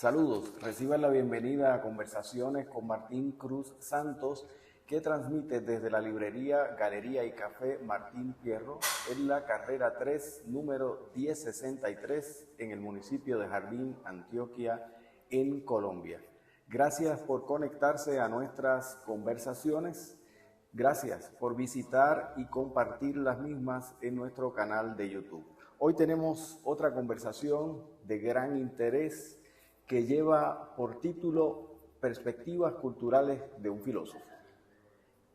Saludos, reciban la bienvenida a Conversaciones con Martín Cruz Santos, que transmite desde la librería Galería y Café Martín Fierro en la carrera 3, número 1063, en el municipio de Jardín, Antioquia, en Colombia. Gracias por conectarse a nuestras conversaciones. Gracias por visitar y compartir las mismas en nuestro canal de YouTube. Hoy tenemos otra conversación de gran interés que lleva por título Perspectivas culturales de un filósofo.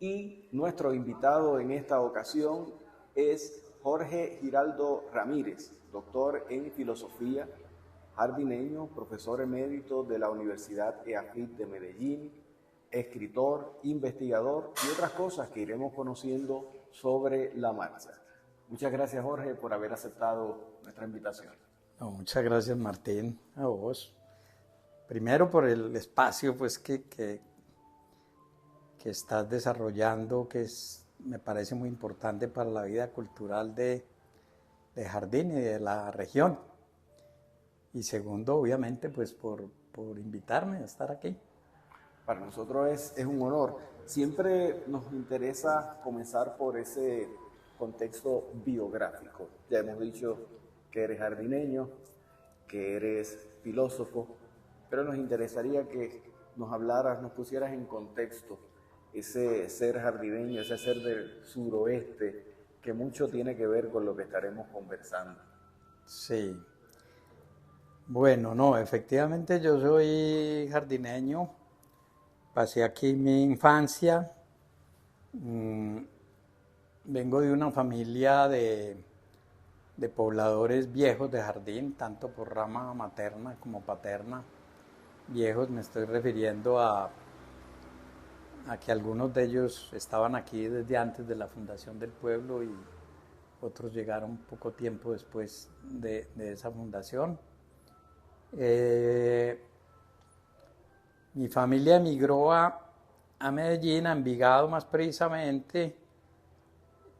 Y nuestro invitado en esta ocasión es Jorge Giraldo Ramírez, doctor en filosofía, jardineño, profesor emérito de la Universidad EAFIT de Medellín, escritor, investigador y otras cosas que iremos conociendo sobre la marcha. Muchas gracias, Jorge, por haber aceptado nuestra invitación. No, muchas gracias, Martín, a vos. Primero por el espacio pues, que estás desarrollando, me parece muy importante para la vida cultural de Jardín y de la región. Y segundo, obviamente, pues por invitarme a estar aquí. Para nosotros es un honor. Siempre nos interesa comenzar por ese contexto biográfico. Ya hemos dicho que eres jardineño, que eres filósofo, pero nos interesaría que nos hablaras, nos pusieras en contexto ese ser jardineño, ese ser del suroeste, que mucho tiene que ver con lo que estaremos conversando. Sí. Bueno, no, efectivamente yo soy jardineño, pasé aquí mi infancia, vengo de una familia de pobladores viejos de Jardín, tanto por rama materna como paterna. Viejos, me estoy refiriendo a que algunos de ellos estaban aquí desde antes de la fundación del pueblo y otros llegaron poco tiempo después de esa fundación. Mi familia emigró a Medellín, a Envigado más precisamente,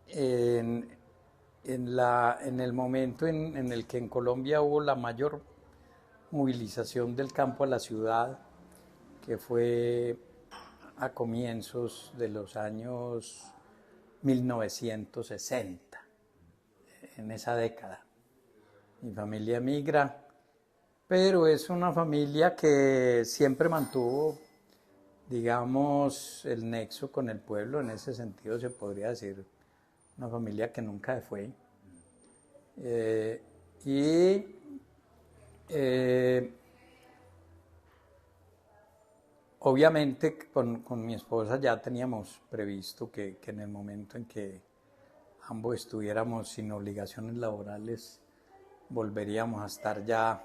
en el momento en el que en Colombia hubo la mayor movilización del campo a la ciudad, que fue a comienzos de los años 1960, en esa década. Mi familia emigra, pero es una familia que siempre mantuvo, digamos, el nexo con el pueblo. En ese sentido se podría decir una familia que nunca se fue. Obviamente con mi esposa ya teníamos previsto que en el momento en que ambos estuviéramos sin obligaciones laborales, volveríamos a estar ya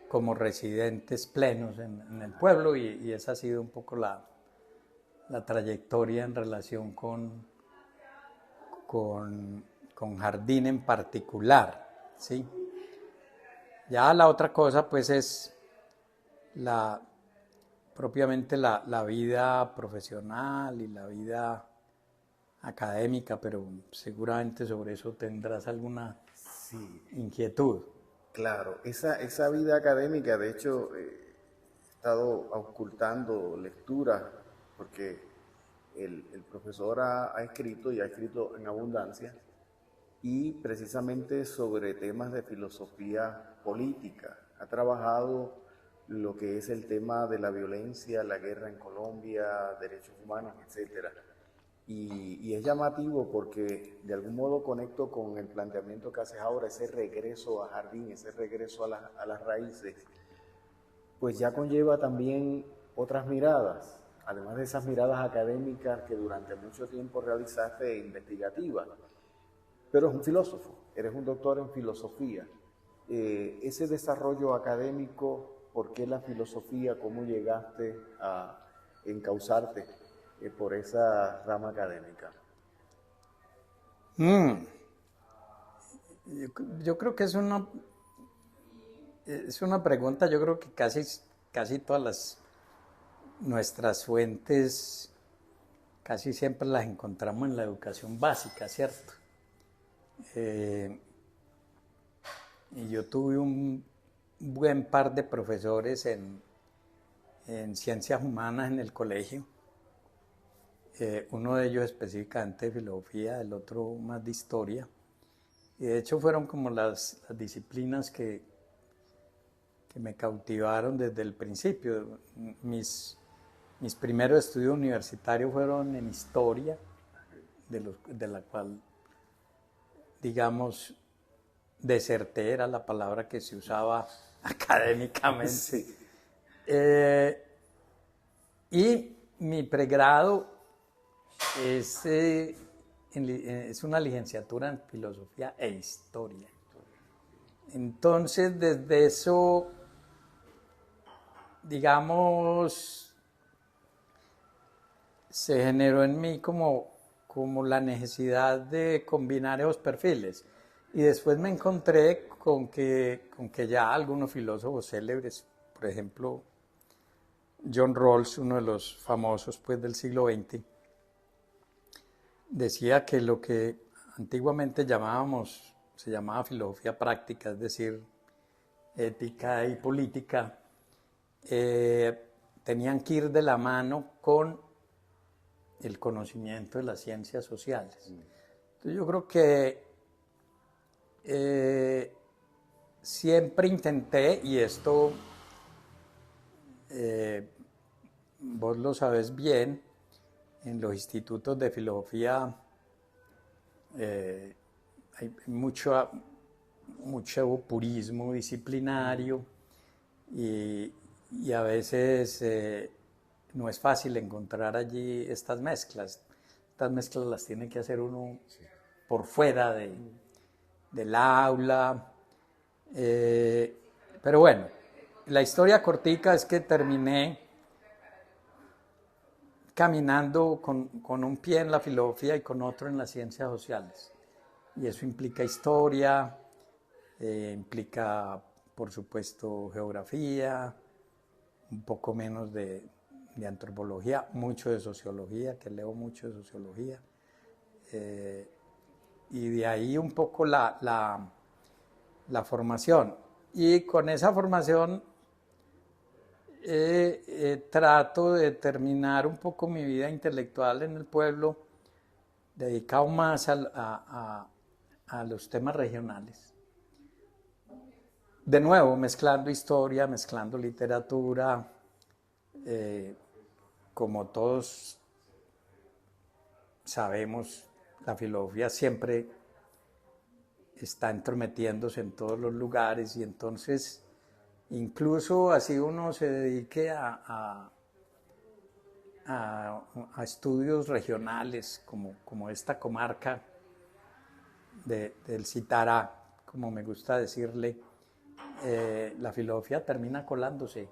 como residentes plenos en el pueblo, y esa ha sido un poco la trayectoria en relación con Jardín en particular, ¿sí? Ya la otra cosa pues es propiamente la vida profesional y la vida académica, pero seguramente sobre eso tendrás alguna inquietud. Claro, esa vida académica, de hecho, he estado ocultando lecturas porque el profesor ha escrito y ha escrito en abundancia, y precisamente sobre temas de filosofía política. Ha trabajado lo que es el tema de la violencia, la guerra en Colombia, derechos humanos, etc. Y es llamativo porque de algún modo conecto con el planteamiento que haces ahora, ese regreso a Jardín, ese regreso a las raíces, pues ya conlleva también otras miradas, además de esas miradas académicas que durante mucho tiempo realizaste e investigativas. Pero es un filósofo, eres un doctor en filosofía. Ese desarrollo académico, ¿por qué la filosofía? ¿Cómo llegaste a encauzarte por esa rama académica? Yo creo que es una pregunta, yo creo que casi todas nuestras fuentes casi siempre las encontramos en la educación básica, ¿cierto? Y yo tuve un buen par de profesores en ciencias humanas en el colegio. Uno de ellos específicamente de filosofía, el otro más de historia. Y de hecho fueron como las disciplinas que me cautivaron desde el principio. Mis primeros estudios universitarios fueron en historia, de la cual, digamos, deserté era la palabra que se usaba académicamente. Sí. Y mi pregrado es una licenciatura en filosofía e historia. Entonces, desde eso, digamos, se generó en mí como la necesidad de combinar esos perfiles. Y después me encontré con que ya algunos filósofos célebres, por ejemplo, John Rawls, uno de los famosos pues, del siglo XX, decía que lo que antiguamente se llamaba filosofía práctica, es decir, ética y política, tenían que ir de la mano con el conocimiento de las ciencias sociales. Entonces yo creo que siempre intenté, y esto vos lo sabes bien, en los institutos de filosofía hay mucho purismo disciplinario y a veces no es fácil encontrar allí estas mezclas. Estas mezclas las tiene que hacer uno por fuera del aula. Pero bueno, la historia cortica es que terminé caminando con un pie en la filosofía y con otro en las ciencias sociales. Y eso implica historia, implica, por supuesto, geografía, un poco menos de antropología, mucho de sociología, que leo mucho de sociología. Y de ahí un poco la formación. Y con esa formación trato de terminar un poco mi vida intelectual en el pueblo, dedicado más a los temas regionales. De nuevo, mezclando historia, mezclando literatura, como todos sabemos, la filosofía siempre está entrometiéndose en todos los lugares y entonces incluso así uno se dedique a estudios regionales como esta comarca del Citará, como me gusta decirle, la filosofía termina colándose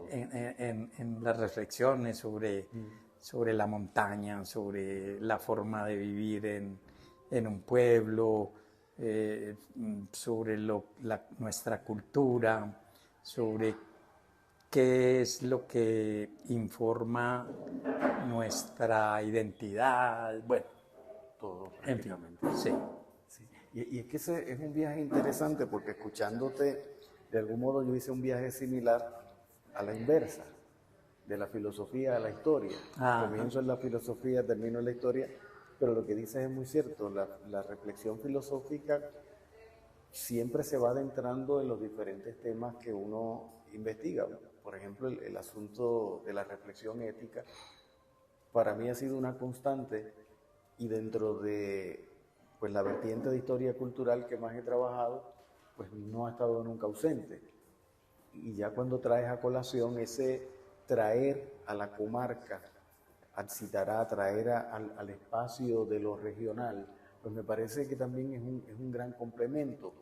en las reflexiones sobre la montaña, sobre la forma de vivir en un pueblo, sobre nuestra cultura, sobre qué es lo que informa nuestra identidad, bueno, todo prácticamente. En fin, sí. Y es que ese es un viaje interesante porque escuchándote, de algún modo yo hice un viaje similar a la inversa, de la filosofía a la historia. Ajá. Comienzo en la filosofía, termino en la historia, pero lo que dices es muy cierto, la reflexión filosófica siempre se va adentrando en los diferentes temas que uno investiga. Por ejemplo, el asunto de la reflexión ética, para mí ha sido una constante y dentro de pues, la vertiente de historia cultural que más he trabajado, pues no ha estado nunca ausente. Y ya cuando traes a colación ese traer a la comarca, al Citará, traer al espacio de lo regional, pues me parece que también es un gran complemento.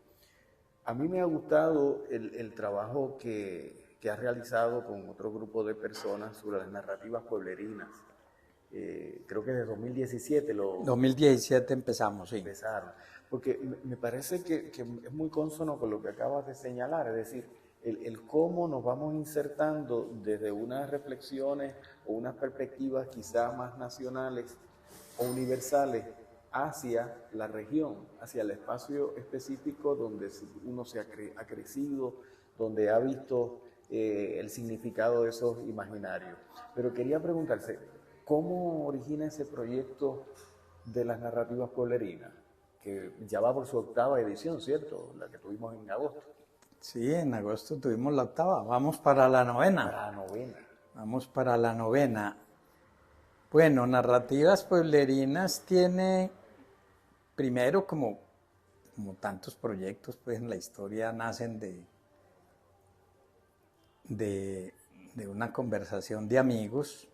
A mí me ha gustado el trabajo que has realizado con otro grupo de personas sobre las narrativas pueblerinas. Creo que desde 2017 2017 empezamos, sí. Empezaron. Porque me parece que es muy consono con lo que acabas de señalar, es decir, el cómo nos vamos insertando desde unas reflexiones o unas perspectivas quizás más nacionales o universales hacia la región, hacia el espacio específico donde uno ha crecido, donde ha visto el significado de esos imaginarios. Pero quería preguntarse, ¿cómo origina ese proyecto de las narrativas pueblerinas? Que ya va por su 8ª edición, ¿cierto? La que tuvimos en agosto. Sí, en agosto tuvimos la 8ª, vamos para la 9ª. Para la 9ª. Vamos para la 9ª. Bueno, Narrativas Pueblerinas tiene, primero, como tantos proyectos, pues en la historia nacen de una conversación de amigos,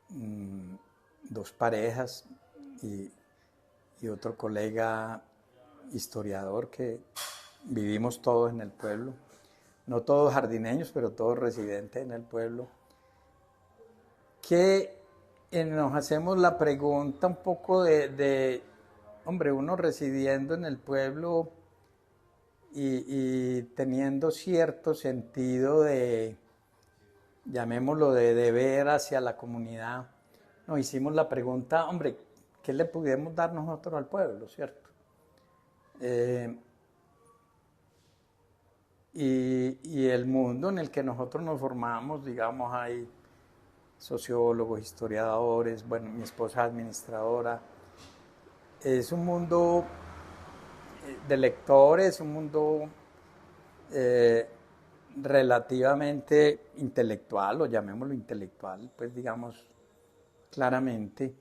2 parejas y otro colega historiador que vivimos todos en el pueblo, no todos jardineños, pero todos residentes en el pueblo, que nos hacemos la pregunta un poco hombre, uno residiendo en el pueblo y teniendo cierto sentido llamémoslo, de deber hacia la comunidad, nos hicimos la pregunta, hombre, ¿qué le pudiéramos dar nosotros al pueblo, cierto? Y el mundo en el que nosotros nos formamos, digamos, hay sociólogos, historiadores, bueno, mi esposa es administradora, es un mundo de lectores, un mundo relativamente intelectual, o llamémoslo intelectual, pues digamos claramente,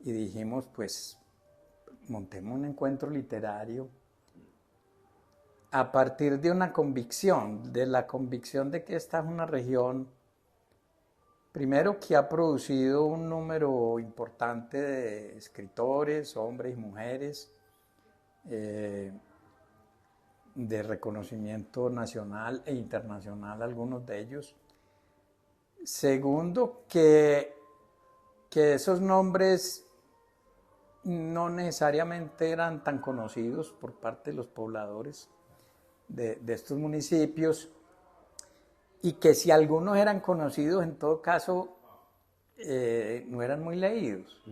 y dijimos, pues, montemos un encuentro literario a partir de una convicción, de la convicción de que esta es una región, primero, que ha producido un número importante de escritores, hombres y mujeres, de reconocimiento nacional e internacional, algunos de ellos. Segundo, que esos nombres no necesariamente eran tan conocidos por parte de los pobladores de estos municipios, y que si algunos eran conocidos, en todo caso, no eran muy leídos.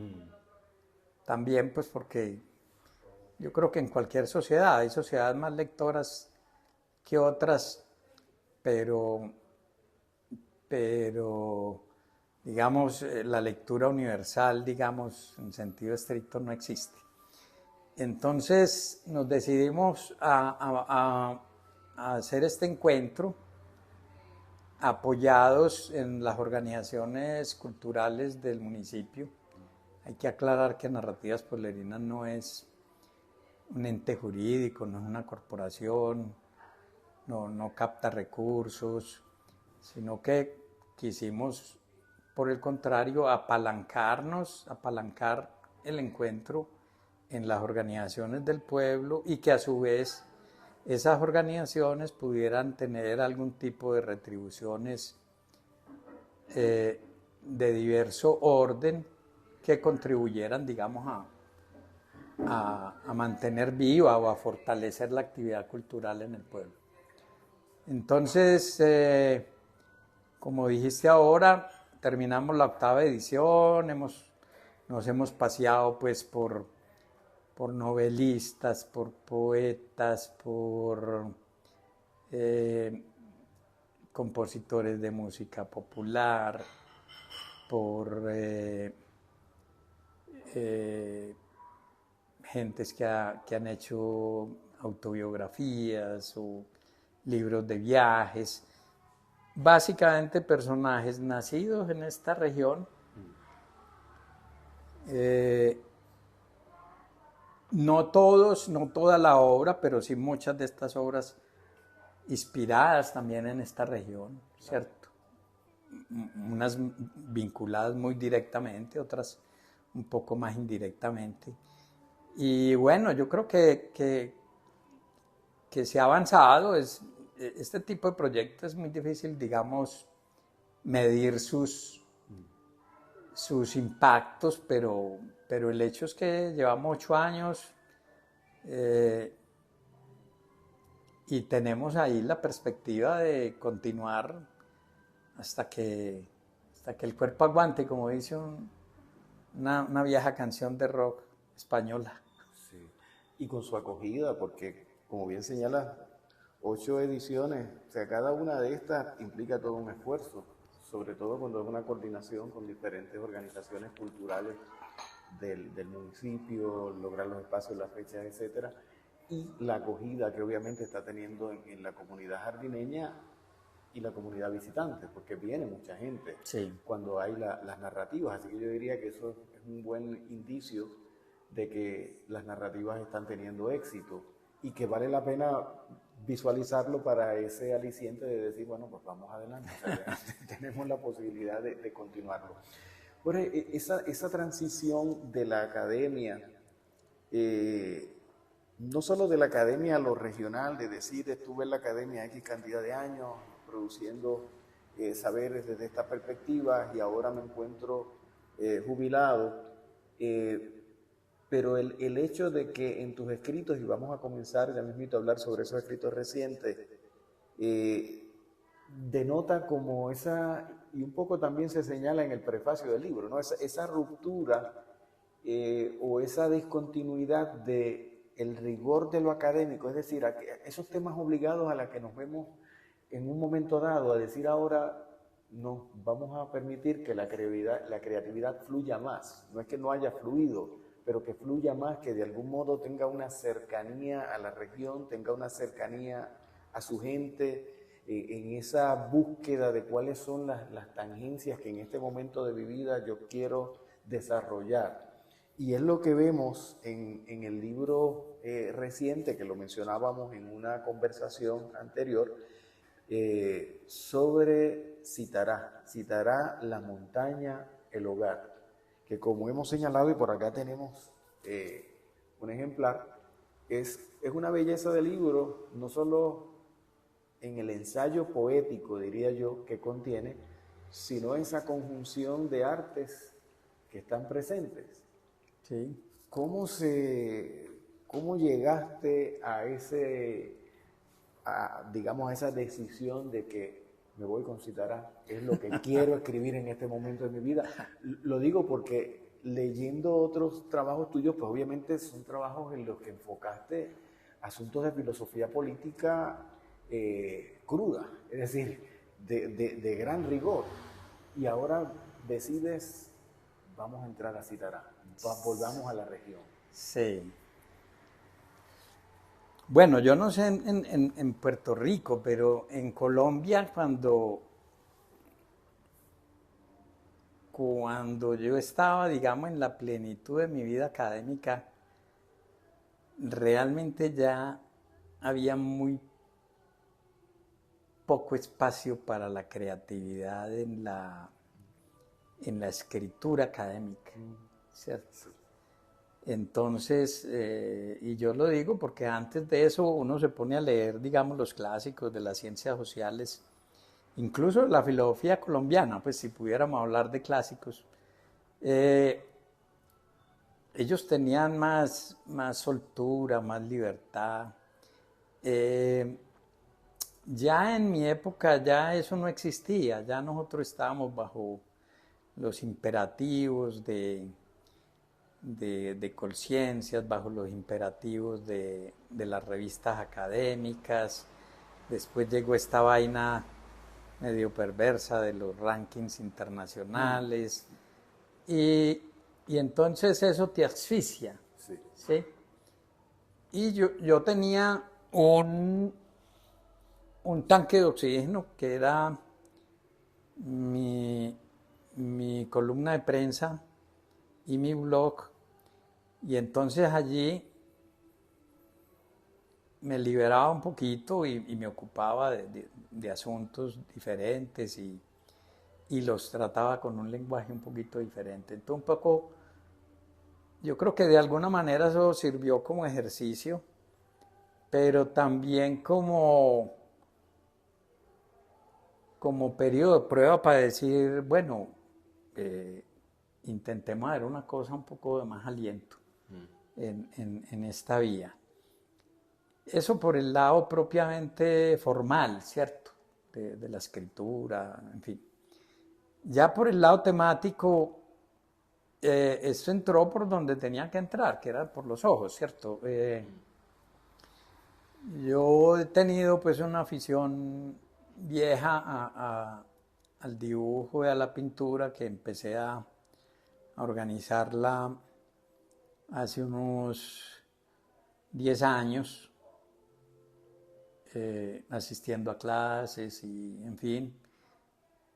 También pues porque yo creo que en cualquier sociedad, hay sociedades más lectoras que otras, pero digamos, la lectura universal, digamos, en sentido estricto no existe. Entonces nos decidimos a hacer este encuentro apoyados en las organizaciones culturales del municipio. Hay que aclarar que Narrativas Pueblerinas no es un ente jurídico, no es una corporación, no capta recursos, sino que quisimos, por el contrario, apalancar el encuentro en las organizaciones del pueblo, y que a su vez esas organizaciones pudieran tener algún tipo de retribuciones de diverso orden que contribuyeran, digamos, a mantener viva o a fortalecer la actividad cultural en el pueblo. Entonces, como dijiste ahora, terminamos la 8ª edición, nos hemos paseado pues por novelistas, por poetas, por compositores de música popular, por gentes que han hecho autobiografías o libros de viajes, básicamente personajes nacidos en esta región, no todos, no toda la obra, pero sí muchas de estas obras inspiradas también en esta región, ¿cierto? Unas vinculadas muy directamente, otras un poco más indirectamente. Y bueno, yo creo que se ha avanzado. Este tipo de proyectos es muy difícil, digamos, medir sus impactos, pero el hecho es que llevamos 8 años y tenemos ahí la perspectiva de continuar hasta que el cuerpo aguante, como dice una vieja canción de rock española. Sí. Y con su acogida, porque como bien señala, 8 ediciones, o sea, cada una de estas implica todo un esfuerzo, sobre todo cuando es una coordinación con diferentes organizaciones culturales del municipio, lograr los espacios, las fechas, etcétera, y la acogida que obviamente está teniendo en la comunidad jardineña y la comunidad visitante, porque viene mucha gente Sí. cuando hay las narrativas, así que yo diría que eso es un buen indicio de que las narrativas están teniendo éxito y que vale la pena visualizarlo para ese aliciente de decir, bueno, pues vamos adelante, o sea, tenemos la posibilidad de continuarlo. Jorge, esa transición de la academia, no solo de la academia a lo regional, de decir, estuve en la academia X cantidad de años produciendo saberes desde esta perspectiva y ahora me encuentro jubilado, pero el hecho de que en tus escritos, y vamos a comenzar ya mismito a hablar sobre esos escritos recientes, denota como esa, y un poco también se señala en el prefacio del libro, ¿no? Esa ruptura o esa discontinuidad de el rigor de lo académico, es decir, esos temas obligados a los que nos vemos en un momento dado, a decir ahora, no, vamos a permitir que la creatividad fluya más, no es que no haya fluido, pero que fluya más, que de algún modo tenga una cercanía a la región, tenga una cercanía a su gente, en esa búsqueda de cuáles son las tangencias que en este momento de mi vida yo quiero desarrollar. Y es lo que vemos en el libro reciente, que lo mencionábamos en una conversación anterior, sobre Citará, la montaña, el hogar, que como hemos señalado, y por acá tenemos un ejemplar, es una belleza de libro, no solo en el ensayo poético, diría yo, que contiene, sino en esa conjunción de artes que están presentes. Sí. ¿Cómo llegaste a digamos, a esa decisión de que me voy con Citará? Es lo que quiero escribir en este momento de mi vida. Lo digo porque leyendo otros trabajos tuyos, pues obviamente son trabajos en los que enfocaste asuntos de filosofía política cruda, es decir, de gran rigor. Y ahora decides, vamos a entrar a Citará, volvamos a la región. Sí. Bueno, yo no sé en Puerto Rico, pero en Colombia cuando yo estaba, digamos, en la plenitud de mi vida académica, realmente ya había muy poco espacio para la creatividad en la escritura académica, ¿cierto? Entonces, y yo lo digo porque antes de eso uno se pone a leer, digamos, los clásicos de las ciencias sociales, incluso la filosofía colombiana, pues si pudiéramos hablar de clásicos, ellos tenían más soltura, más libertad. Ya en mi época ya eso no existía, ya nosotros estábamos bajo los imperativos de conciencias, bajo los imperativos de las revistas académicas. Después llegó esta vaina medio perversa de los rankings internacionales. Y entonces eso te asfixia. Sí. ¿Sí? Y yo tenía un tanque de oxígeno que era mi columna de prensa y mi blog, y entonces allí me liberaba un poquito y me ocupaba de asuntos diferentes y los trataba con un lenguaje un poquito diferente. Entonces un poco, yo creo que de alguna manera eso sirvió como ejercicio, pero también como periodo de prueba para decir, bueno, intentemos ver una cosa un poco de más aliento en esta vía. Eso por el lado propiamente formal, ¿cierto? De la escritura, en fin. Ya por el lado temático, esto entró por donde tenía que entrar, que era por los ojos, ¿cierto? Yo he tenido pues una afición vieja al dibujo y a la pintura, que empecé a organizarla hace unos 10 años, asistiendo a clases y en fin.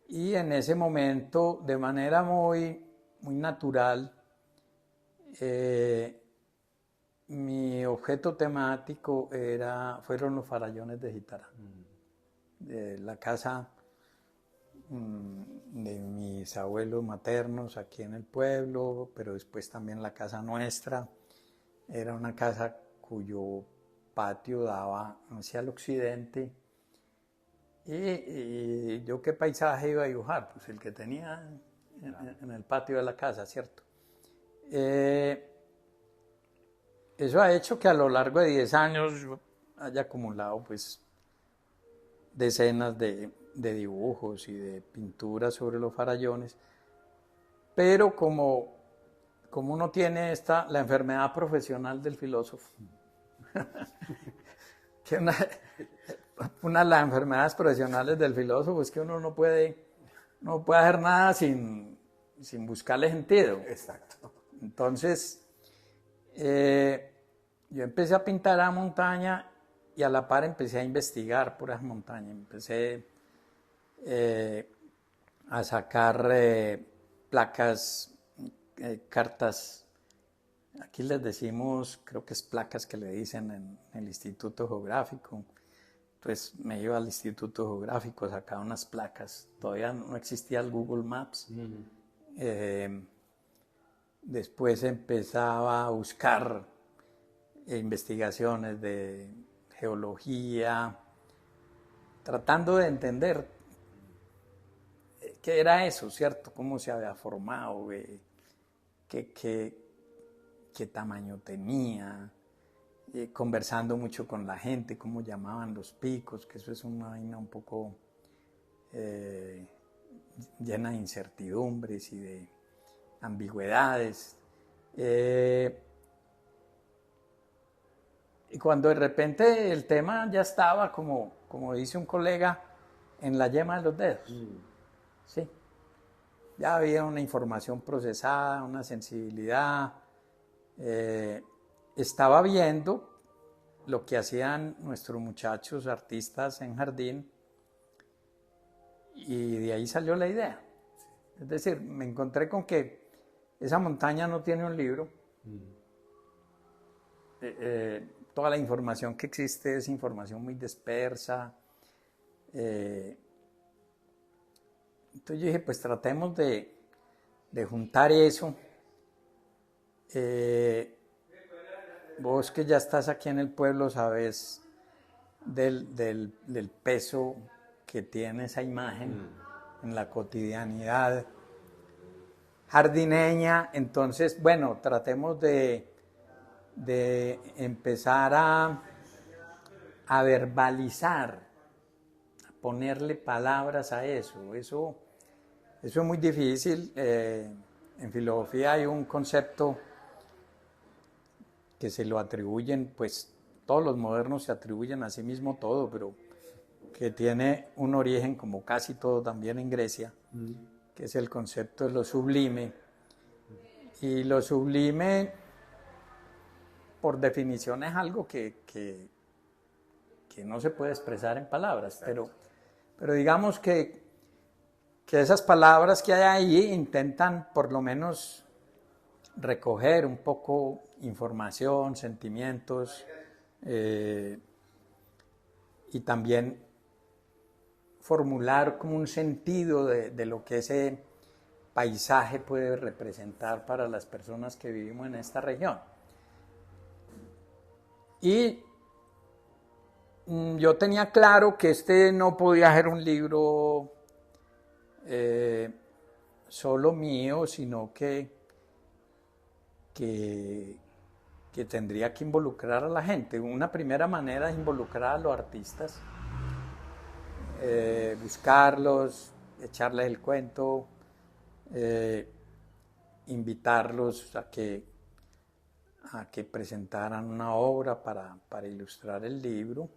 Y en ese momento, de manera muy natural, mi objeto temático fueron los farallones de Gitara. La casa de mis abuelos maternos aquí en el pueblo, pero después también la casa nuestra. Era una casa cuyo patio daba hacia el occidente. Y yo, ¿qué paisaje iba a dibujar? Pues el que tenía en el patio de la casa, ¿cierto? Eso ha hecho que a lo largo de 10 años yo haya acumulado pues decenas de dibujos y de pinturas sobre los farallones, pero como uno tiene la enfermedad profesional del filósofo, que una de las enfermedades profesionales del filósofo es que uno no puede hacer nada sin buscarle sentido. Exacto. Entonces, yo empecé a pintar a montaña y a la par empecé a investigar por esas montañas. Empecé a sacar placas, cartas. Aquí les decimos, creo que es placas que le dicen en el Instituto Geográfico. Entonces me iba al Instituto Geográfico, sacaba unas placas. Todavía no existía el Google Maps. Después empezaba a buscar investigaciones de geología, tratando de entender qué era eso, ¿cierto? Cómo se había formado, qué tamaño tenía, conversando mucho con la gente, cómo llamaban los picos, que eso es una vaina un poco llena de incertidumbres y de ambigüedades. Y cuando de repente el tema ya estaba, como dice un colega, en la yema de los dedos. Sí. Ya había una información procesada, una sensibilidad. Estaba viendo lo que hacían nuestros muchachos artistas en jardín y de ahí salió la idea. Es decir, me encontré con que esa montaña no tiene un libro. Toda la información que existe es información muy dispersa. Entonces yo dije, pues tratemos de juntar eso. Vos que ya estás aquí en el pueblo sabes del peso que tiene esa imagen en la cotidianidad jardineña. Entonces, bueno, tratemos de empezar a verbalizar, a ponerle palabras a eso. Eso es muy difícil. En filosofía hay un concepto que se lo atribuyen, pues todos los modernos se atribuyen a sí mismo todo, pero que tiene un origen, como casi todo también en Grecia, que es el concepto de lo sublime. Y lo sublime, por definición, es algo que no se puede expresar en palabras, pero digamos que esas palabras que hay ahí intentan por lo menos recoger un poco información, sentimientos, y también formular como un sentido de lo que ese paisaje puede representar para las personas que vivimos en esta región. Y yo tenía claro que este no podía ser un libro solo mío, sino que tendría que involucrar a la gente. Una primera manera es involucrar a los artistas, buscarlos, echarles el cuento, invitarlos a que presentaran una obra para ilustrar el libro.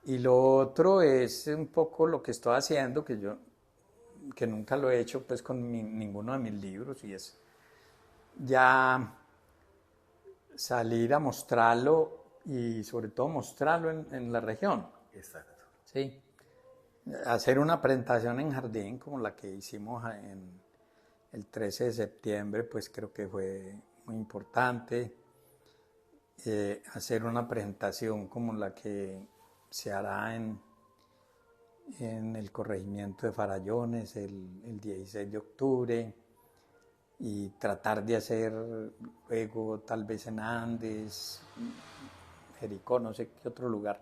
Y lo otro es un poco lo que estoy haciendo, que nunca lo he hecho pues con ninguno de mis libros, y es ya salir a mostrarlo y sobre todo mostrarlo en la región. Exacto. Sí. Hacer una presentación en jardín como la que hicimos en el 13 de septiembre, pues creo que fue muy importante. Hacer una presentación como la que se hará en el corregimiento de Farallones el 16 de octubre, y tratar de hacer luego tal vez en Andes, Jericó, no sé qué otro lugar.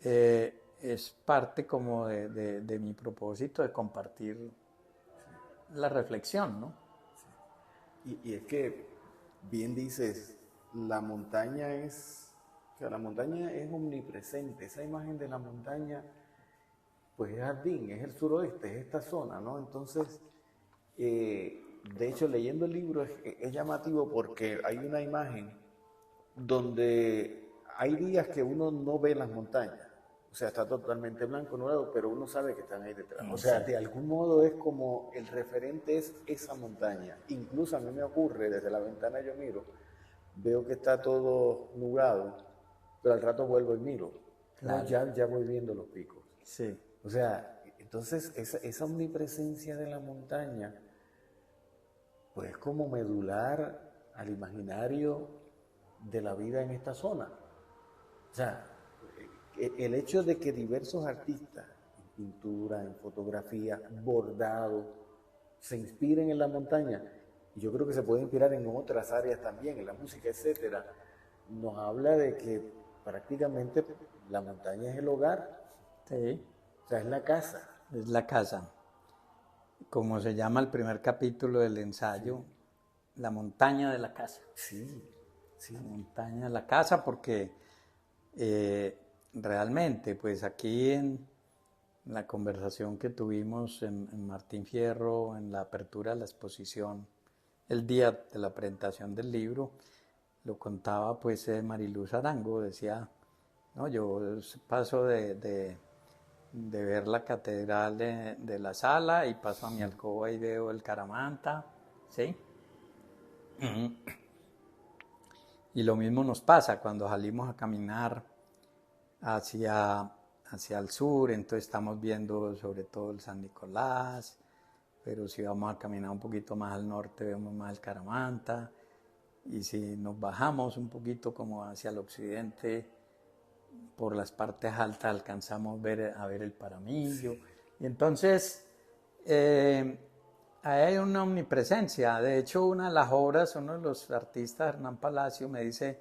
Es parte como de mi propósito de compartir la reflexión, ¿no? Y es que, bien dices, la montaña o sea, la montaña es omnipresente. Esa imagen de la montaña, pues es jardín, es el suroeste, es esta zona, ¿no? Entonces, de hecho, leyendo el libro es llamativo porque hay una imagen donde hay días que uno no ve las montañas. O sea, está totalmente blanco, nublado, pero uno sabe que están ahí detrás. O sea, de algún modo es como el referente es esa montaña. Incluso a mí me ocurre, desde la ventana yo miro, veo que está todo nublado, pero al rato vuelvo y miro. Claro. No, ya voy viendo los picos. Sí. O sea, entonces esa omnipresencia de la montaña, pues es como medular al imaginario de la vida en esta zona. O sea, el hecho de que diversos artistas, en pintura, en fotografía, bordado, se inspiren en la montaña, y yo creo que se puede inspirar en otras áreas también, en la música, etcétera, nos habla de que prácticamente la montaña es el hogar. Sí. O sea, es la casa. Es la casa. Como se llama el primer capítulo del ensayo, sí. La montaña de la casa. Sí, sí. La montaña de la casa, porque realmente, pues aquí en la conversación que tuvimos en Martín Fierro, en la apertura de la exposición, el día de la presentación del libro, lo contaba pues Mariluz Arango, decía, no, yo paso de ver la catedral de la sala y paso a mi alcoba y veo el Caramanta, ¿sí? Y lo mismo nos pasa cuando salimos a caminar hacia el sur, entonces estamos viendo sobre todo el San Nicolás, pero si vamos a caminar un poquito más al norte vemos más el Caramanta, y si nos bajamos un poquito como hacia el occidente, por las partes altas alcanzamos a ver el Paramillo. Y entonces ahí hay una omnipresencia. De hecho, una de las obras, uno de los artistas, Hernán Palacio, me dice,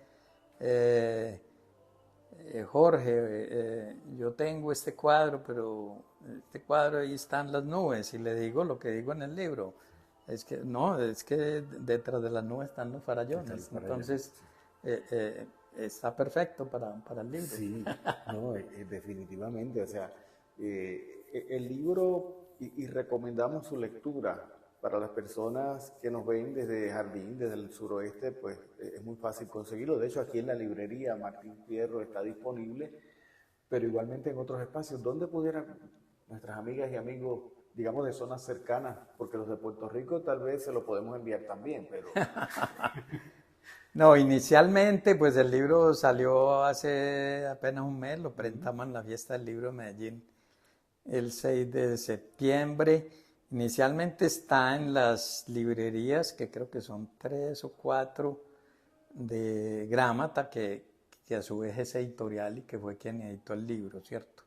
Jorge, yo tengo este cuadro, pero este cuadro ahí están las nubes, y le digo lo que digo en el libro. Es que no, es que detrás de las nubes están los farallones. Entonces, está perfecto para el libro. Sí, no, definitivamente. O sea, el libro, y recomendamos su lectura para las personas que nos ven desde Jardín, desde el suroeste, pues es muy fácil conseguirlo. De hecho, aquí en la librería Martín Fierro está disponible, pero igualmente en otros espacios. ¿Dónde pudieran nuestras amigas y amigos, digamos, de zonas cercanas, porque los de Puerto Rico tal vez se lo podemos enviar también, pero... No, inicialmente pues el libro salió hace apenas un mes, lo presentamos en la fiesta del libro de Medellín el 6 de septiembre. Inicialmente está en las librerías, que creo que son 3 o 4 de Grámata, que a su vez es editorial y que fue quien editó el libro, ¿cierto?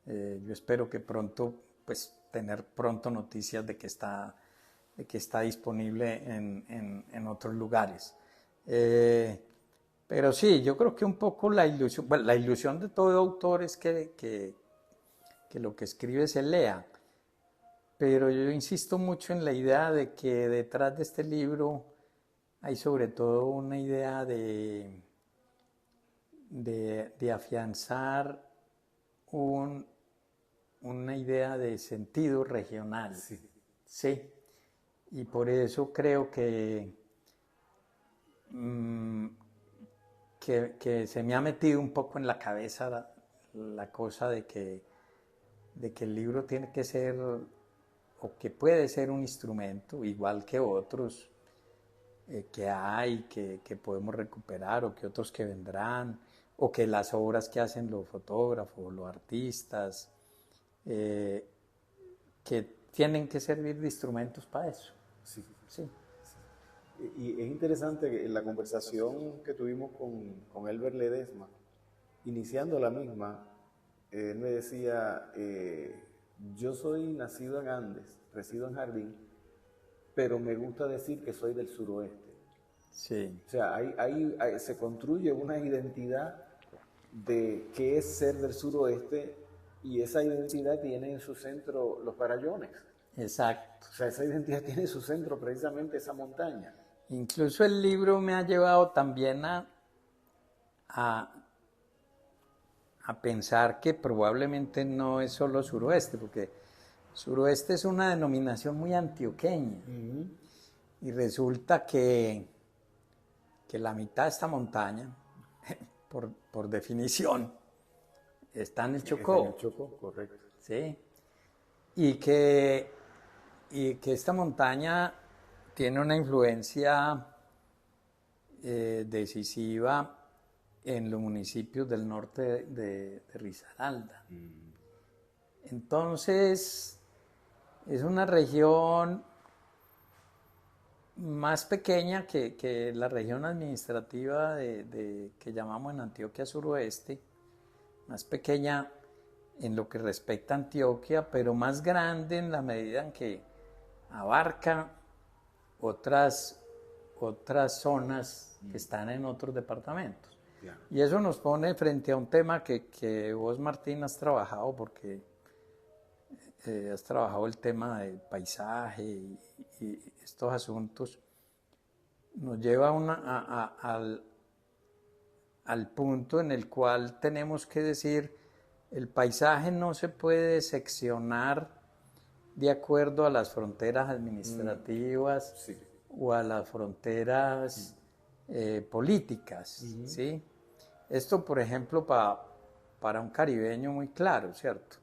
Yo espero que pronto, pues tener pronto noticias de que está disponible en otros lugares. Pero sí, yo creo que un poco la ilusión de todo autor es que lo que escribe se lea, pero yo insisto mucho en la idea de que detrás de este libro hay sobre todo una idea de afianzar una idea de sentido regional. Sí. Sí. y por eso creo mm, que se me ha metido un poco en la cabeza la cosa de que el libro tiene que ser, o que puede ser un instrumento, igual que otros que hay, que podemos recuperar, o que otros que vendrán, o que las obras que hacen los fotógrafos, los artistas, eh, que tienen que servir de instrumentos para eso. Sí. Sí. Y es interesante que en la conversación que tuvimos con Elber Ledesma, iniciando la misma, él me decía, yo soy nacido en Andes, resido en Jardín, pero me gusta decir que soy del suroeste. Sí. O sea, se construye una identidad de qué es ser del suroeste y esa identidad tiene en su centro los Farallones. Exacto. O sea, esa identidad tiene en su centro precisamente esa montaña. Incluso el libro me ha llevado también a pensar que probablemente no es solo suroeste, porque suroeste es una denominación muy antioqueña. Y resulta que la mitad de esta montaña, por definición, está en el Chocó. Está en el Chocó, correcto. ¿Sí? Y que esta montaña tiene una influencia decisiva en los municipios del norte de Risaralda. Entonces, es una región más pequeña que la región administrativa que llamamos en Antioquia Suroeste, más pequeña en lo que respecta a Antioquia, pero más grande en la medida en que abarca otras zonas que están en otros departamentos. Yeah. Y eso nos pone frente a un tema que vos, Martín, has trabajado, porque has trabajado el tema del paisaje y estos asuntos. Nos lleva al punto en el cual tenemos que decir, el paisaje no se puede seccionar de acuerdo a las fronteras administrativas sí. o a las fronteras políticas, ¿sí? Esto, por ejemplo, para un caribeño muy claro, ¿cierto?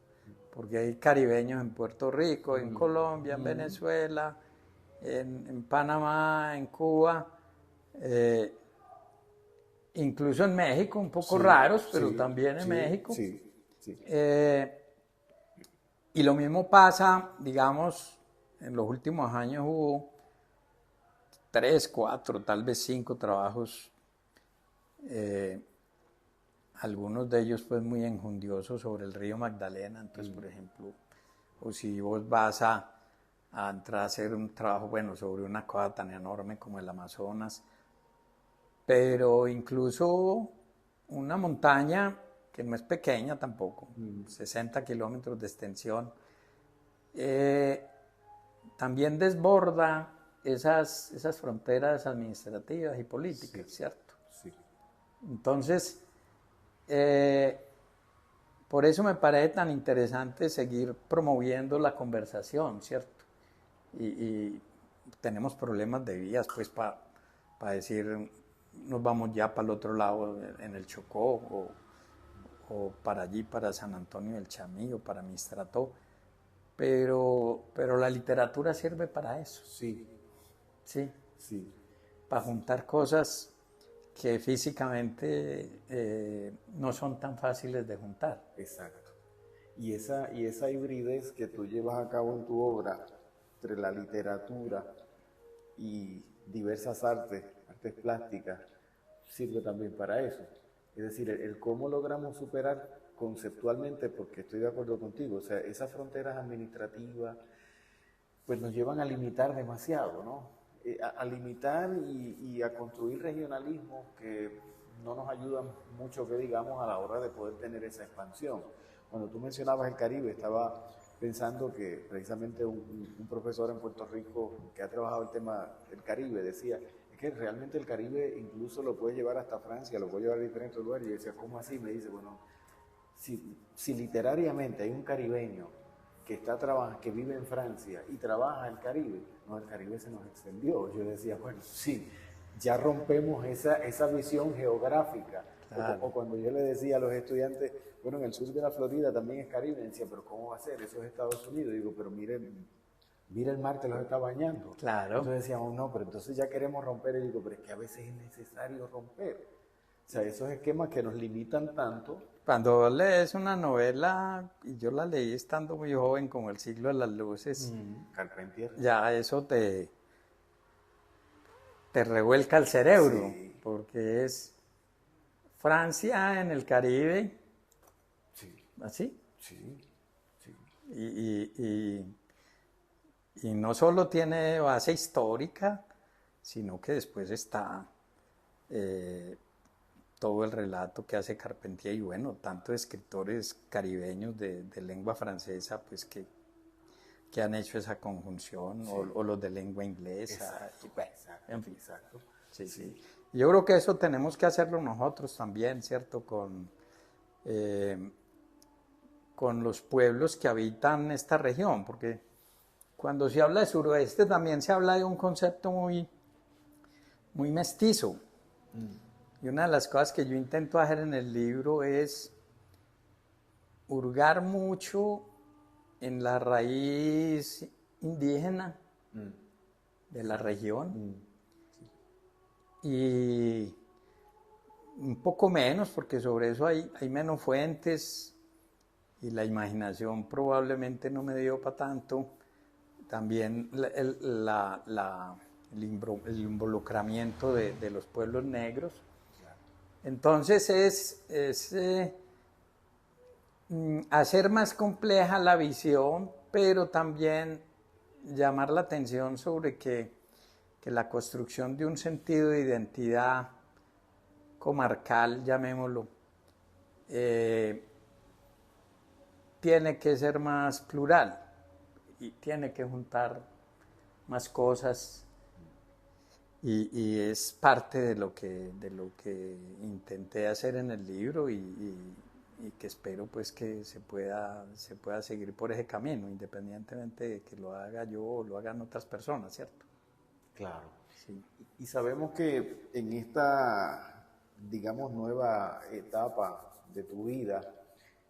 Porque hay caribeños en Puerto Rico, en Colombia, en Venezuela, en Panamá, en Cuba, incluso en México, un poco raros, pero también en México. Y lo mismo pasa, digamos, en los últimos años hubo 3, 4, tal vez 5 trabajos, algunos de ellos pues muy enjundiosos sobre el río Magdalena. Entonces, por ejemplo, o si vos vas a entrar a hacer un trabajo, bueno, sobre una cosa tan enorme como el Amazonas, pero incluso una montaña que no es pequeña tampoco, 60 kilómetros de extensión, también desborda esas fronteras administrativas y políticas, ¿cierto? Sí. Entonces, por eso me parece tan interesante seguir promoviendo la conversación, ¿cierto? Y tenemos problemas de vías, pues, para decir, nos vamos ya para el otro lado, en el Chocó, o para allí, para San Antonio del Chamí, o para Mistrató, pero la literatura sirve para eso. Sí. Sí. Sí. Para juntar cosas que físicamente no son tan fáciles de juntar. Exacto. Y esa hibridez que tú llevas a cabo en tu obra entre la literatura y diversas artes plásticas, sirve también para eso. Es decir, el cómo logramos superar conceptualmente, porque estoy de acuerdo contigo, o sea, esas fronteras administrativas pues nos llevan a limitar demasiado, ¿no? A limitar y a construir regionalismos que no nos ayudan mucho, que digamos, a la hora de poder tener esa expansión. Cuando tú mencionabas el Caribe, estaba pensando que precisamente un profesor en Puerto Rico que ha trabajado el tema del Caribe decía, es que realmente el Caribe incluso lo puede llevar hasta Francia, lo puede llevar a diferentes lugares. Y yo decía, ¿cómo así? Me dice, bueno, si literariamente hay un caribeño que vive en Francia y trabaja en el Caribe, no, el Caribe se nos extendió. Yo decía, bueno, sí, ya rompemos esa visión geográfica. Claro. O cuando yo le decía a los estudiantes, bueno, en el sur de la Florida también es Caribe, me decía, pero ¿cómo va a ser? Eso es Estados Unidos. Y digo, pero miren, mira el mar que los está bañando. Claro. Entonces decíamos, no, pero entonces ya queremos romper. Y digo, pero es que a veces es necesario romper. O sea, esos esquemas que nos limitan tanto. Cuando lees una novela, y yo la leí estando muy joven, como El siglo de las luces, Carpentier. ya eso te revuelca el cerebro, Sí. porque es Francia en el Caribe, Sí, así, sí, sí. y no solo tiene base histórica, sino que después está todo el relato que hace Carpentier y bueno, tantos escritores caribeños de lengua francesa, pues que han hecho esa conjunción, Sí. o los de lengua inglesa. Exacto, Y bueno, exacto, en fin. exacto. Sí, Sí. sí. Yo creo que eso tenemos que hacerlo nosotros también, ¿cierto? Con los pueblos que habitan esta región, porque cuando se habla de suroeste también se habla de un concepto muy, muy mestizo. Y una de las cosas que yo intento hacer en el libro es hurgar mucho en la raíz indígena de la región y un poco menos, porque sobre eso hay menos fuentes y la imaginación probablemente no me dio para tanto. También el involucramiento de los pueblos negros. Entonces es hacer más compleja la visión, pero también llamar la atención sobre que la construcción de un sentido de identidad comarcal, llamémoslo, tiene que ser más plural y tiene que juntar más cosas y es parte de lo que intenté hacer en el libro y que espero pues que se pueda seguir por ese camino, independientemente de que lo haga yo o lo hagan otras personas, ¿cierto? Claro. Sí. Y sabemos que en esta, digamos, nueva etapa de tu vida,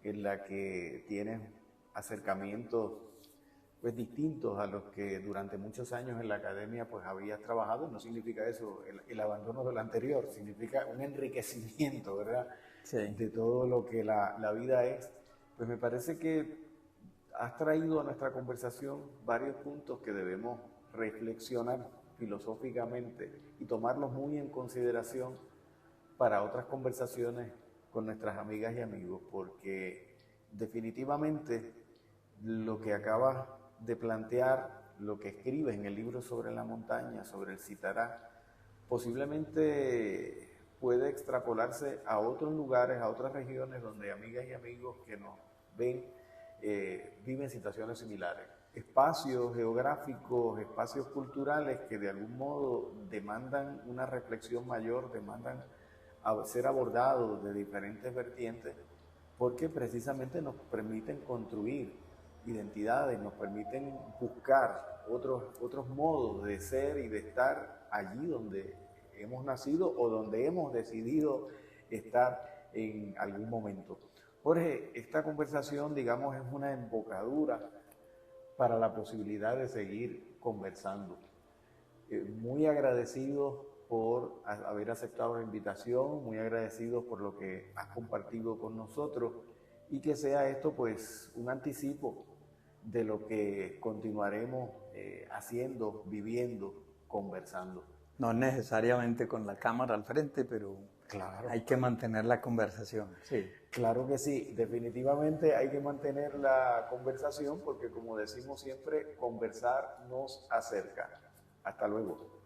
en la que tienes acercamientos pues distintos a los que durante muchos años en la academia pues habías trabajado, no significa eso el abandono de lo anterior, significa un enriquecimiento, ¿verdad? Sí. De todo lo que la vida es. Pues me parece que has traído a nuestra conversación varios puntos que debemos reflexionar filosóficamente y tomarlos muy en consideración para otras conversaciones con nuestras amigas y amigos, porque definitivamente lo que acabas de plantear, lo que escribes en el libro sobre la montaña, sobre el Citará, posiblemente puede extrapolarse a otros lugares, a otras regiones donde amigas y amigos que nos ven viven situaciones similares. Espacios geográficos, espacios culturales que de algún modo demandan una reflexión mayor, demandan ser abordados de diferentes vertientes, porque precisamente nos permiten construir identidades, nos permiten buscar otros modos de ser y de estar allí donde hemos nacido o donde hemos decidido estar en algún momento. Jorge, esta conversación, digamos, es una embocadura para la posibilidad de seguir conversando. Muy agradecidos por haber aceptado la invitación, muy agradecidos por lo que has compartido con nosotros y que sea esto pues un anticipo de lo que continuaremos haciendo, viviendo, conversando. No necesariamente con la cámara al frente, pero claro, hay que mantener la conversación. Sí. Claro que sí, definitivamente hay que mantener la conversación porque como decimos siempre, conversar nos acerca. Hasta luego.